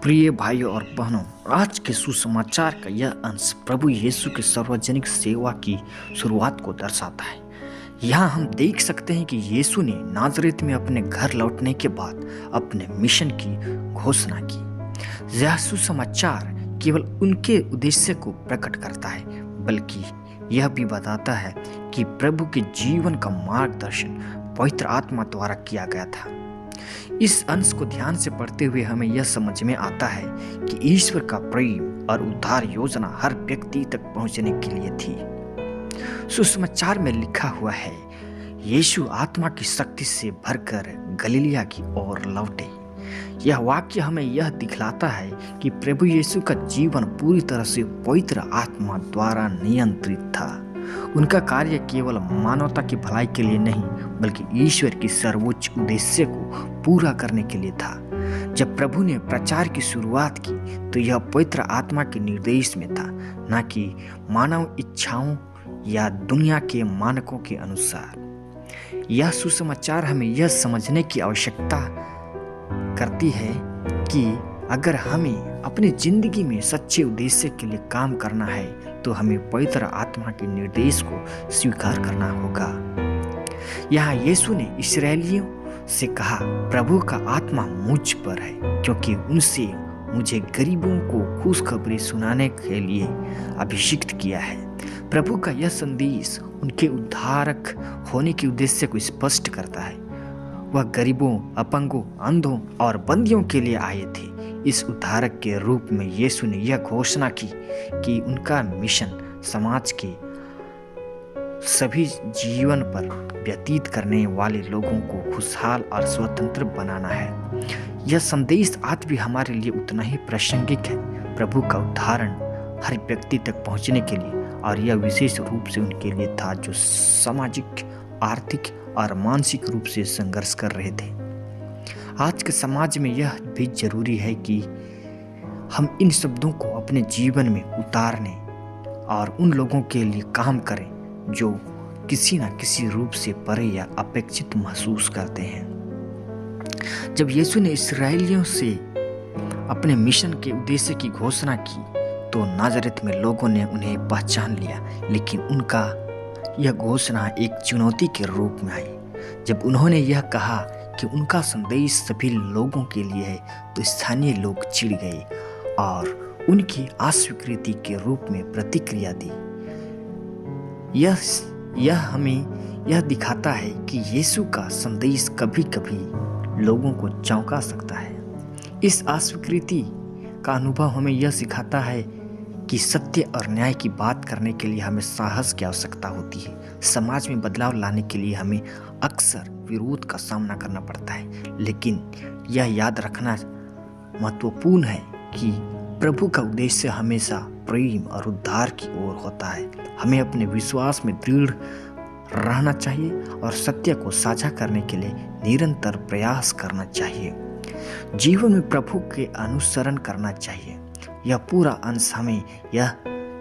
प्रिय भाइयों और बहनों, आज के सुसमाचार का यह अंश प्रभु यीशु के सार्वजनिक सेवा की शुरुआत को दर्शाता है। यहाँ हम देख सकते हैं कि यीशु ने नाज़रेत में अपने घर लौटने के बाद अपने मिशन की घोषणा की। यह सुसमाचार केवल उनके उद्देश्य को प्रकट करता है, बल्कि यह भी बताता है कि प्रभु के जीवन का मार्गदर्शन पवित्र आत्मा द्वारा किया गया था। इस अंश को ध्यान से पढ़ते हुए हमें यह समझ में आता है कि ईश्वर का प्रेम और उद्धार योजना हर व्यक्ति तक पहुंचने के लिए थी। सुसमाचार में लिखा हुआ है, यीशु आत्मा की शक्ति से भरकर गलीलिया की ओर लौटे। यह वाक्य हमें यह दिखलाता है कि प्रभु यीशु का जीवन पूरी तरह से पवित्र आत्मा द्वारा नियंत्रित था। उनका कार्य केवल मानवता की भलाई के लिए नहीं, बल्कि ईश्वर की सर्वोच्च उद्देश्य को पूरा करने के लिए था। जब प्रभु ने प्रचार की शुरुआत की तो यह पवित्र आत्मा के निर्देश में था, न कि मानव इच्छाओं या दुनिया के मानकों के अनुसार। यह सुसमाचार हमें यह समझने की आवश्यकता करती है कि अगर हमें अपनी जिंदगी में सच्चे उद्देश्य के लिए काम करना है तो हमें पवित्र आत्मा के निर्देश को स्वीकार करना होगा। यहाँ यीशु ने इस्राएलियों से कहा, प्रभु का आत्मा मुझ पर है, क्योंकि उनसे मुझे गरीबों को खुशखबरी सुनाने के लिए अभिषिक्त किया है। प्रभु का यह संदेश उनके उद्धारक होने के उद्देश्य को स्पष्ट करता है। वह गरीबों, अपंगों, अंधों और बंदियों के लिए आए थे। इस उद्धारक के रूप में यीशु ने यह घोषणा की कि उनका मिशन समाज के सभी जीवन पर व्यतीत करने वाले लोगों को खुशहाल और स्वतंत्र बनाना है। यह संदेश आज भी हमारे लिए उतना ही प्रासंगिक है। प्रभु का उद्धारण हर व्यक्ति तक पहुंचने के लिए, और यह विशेष रूप से उनके लिए था जो सामाजिक, आर्थिक और मानसिक रूप से संघर्ष कर रहे थे। आज के समाज में यह भी जरूरी है कि हम इन शब्दों को अपने जीवन में उतारने और उन लोगों के लिए काम करें जो किसी न किसी रूप से परे या अपेक्षित महसूस करते हैं। जब यीशु ने इस्राएलियों से अपने मिशन के उद्देश्य की घोषणा की तो नाज़रेत में लोगों ने उन्हें पहचान लिया, लेकिन उनका यह घोषणा एक चुनौती के रूप में आई। जब उन्होंने यह कहा कि उनका संदेश सभी लोगों के लिए है तो स्थानीय लोग चिढ़ गए और उनकी अस्वीकृति के रूप में प्रतिक्रिया दी। यह हमें यह दिखाता है कि यीशु का संदेश कभी कभी लोगों को चौंका सकता है। इस अस्वीकृति का अनुभव हमें यह सिखाता है कि सत्य और न्याय की बात करने के लिए हमें साहस की आवश्यकता होती है। समाज में बदलाव लाने के लिए हमें अक्सर विरोध का सामना करना पड़ता है, लेकिन यह याद रखना महत्वपूर्ण है कि प्रभु का उद्देश्य हमेशा प्रेम और उद्धार की ओर होता है। हमें अपने विश्वास में दृढ़ रहना चाहिए और सत्य को साझा करने के लिए निरंतर प्रयास करना चाहिए। जीवन में प्रभु के अनुसरण करना चाहिए। यह पूरा अंश हमें यह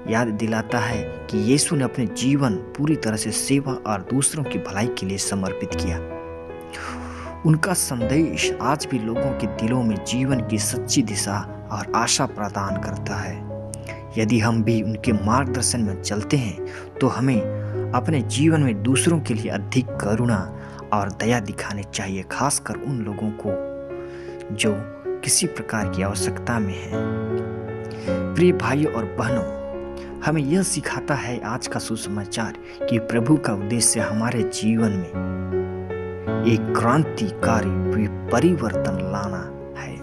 याद दिलाता है कि यीशु ने अपने जीवन पूरी तरह से सेवा और दूसरों की भलाई के लिए समर्पित किया। उनका संदेश आज भी लोगों के दिलों में जीवन की सच्ची दिशा और आशा प्रदान करता है। यदि हम भी उनके मार्गदर्शन में चलते हैं तो हमें अपने जीवन में दूसरों के लिए अधिक करुणा और दया दिखानी चाहिए, खासकर उन लोगों को जो किसी प्रकार की आवश्यकता में हैं। प्रिय भाइयों और बहनों, हमें यह सिखाता है आज का सुसमाचार कि प्रभु का उद्देश्य हमारे जीवन में एक क्रांतिकारी परिवर्तन लाना है।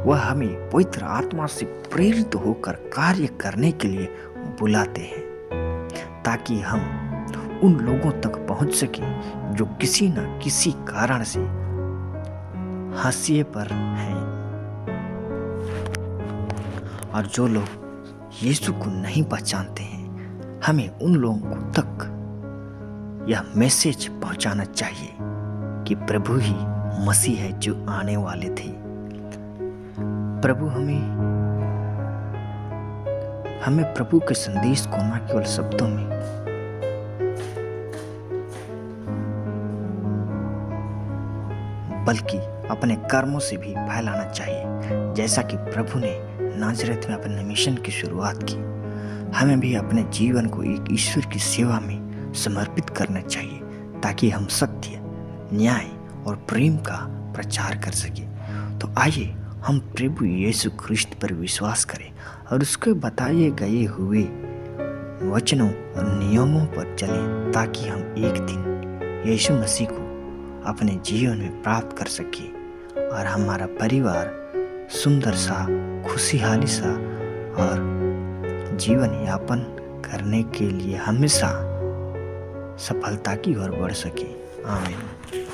वह हमें पवित्र आत्मा से प्रेरित होकर कार्य करने के लिए बुलाते हैं, ताकि हम उन लोगों तक पहुंच सकें जो किसी न किसी कारण से हाशिए पर हैं, और जो लोग यीशु को नहीं पहचानते हैं। हमें उन लोगों तक यह मैसेज पहुंचाना चाहिए कि प्रभु ही मसीह है जो आने वाले थे। प्रभु हमें प्रभु के संदेश को न केवल शब्दों में बल्कि अपने कर्मों से भी फैलाना चाहिए, जैसा कि प्रभु ने नाजरत में अपने मिशन की शुरुआत की। हमें भी अपने जीवन को एक ईश्वर की सेवा में समर्पित करना चाहिए, ताकि हम सत्य, न्याय और प्रेम का प्रचार कर सके। तो आइए हम प्रभु यीशु ख्रिस्त पर विश्वास करें और उसके बताए गए हुए वचनों और नियमों पर चलें, ताकि हम एक दिन यीशु मसीह को अपने जीवन में प्राप्त कर सके और हमारा परिवार सुंदर सा, खुशहाली सा और जीवन यापन करने के लिए हमेशा सफलता की ओर बढ़ सके। आमीन।